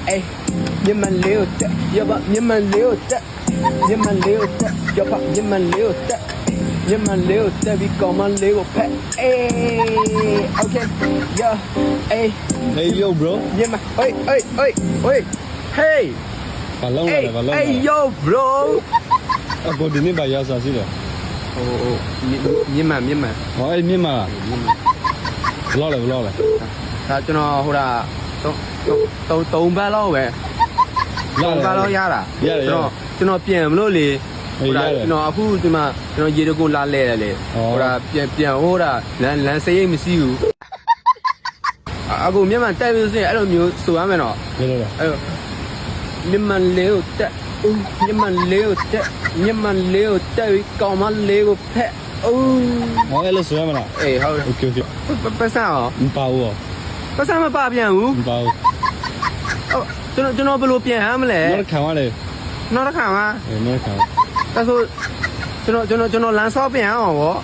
Ê, nhưng mà liều tệ, yo ba, nhưng mà liều tệ, nhưng mà liều tệ, yo ba, nhưng mà liều tệ, nhưng mà liều tệ vì có mà liều pet. Ê, ok, yo, ê, Hey yo bro. nhưng mà, ơi, hey, ဘာလုံးလာ ê, လဲဘာလုံးလာ ê, yo, bro. အခုဒီနေ့ဘာရောက်စားစီလဲ Oh, nhưng mà, ဟောအဲ့မြင့်မလားဘလောက်လဲဘလောက်လဲ ဒါကျွန်တော်ဟိုတာ3ဘတ်လောက်ပဲ3ဘတ်လောက်ရတာကျွန်တော်ပြန်မလို့လေဟိုတာကျွန်တော်အခုဒီမှာကျွန်တော်ရေတကုလာလဲတယ်လေဟိုတာပြန်ဟိုတာလမ်းစရိတ်မရှိဘူးအခုမြန်မာတက်ပြီးဆိုရင်အဲ့လိုမျိုးဆိုရမယ်နော် ဘယ်လိုလဲ အဲ့မြန်မာလေးကိုတက်မြန်မာလေးကိုတက်မြန်မာလေးကိုတက်ပြီးကောင်မလေးကိုဖက်အိုး ဟောအဲ့လိုဆိုရမလား အေးဟုတ်တယ် โอเคโอเค ပတ်စံရော မပါဘူးဟော ပတ်စံမပါပြန်ဘူး မပါဘူး ကျွန်တော်ဘယ်လိုပြန်ဟမ်းမလဲ နောက်ခံရတယ် နောက်တစ်ခါမှာ နောက်ခံ ဒါဆိုကျွန်တော်လမ်းဆော့ပြန်အောင်ဗော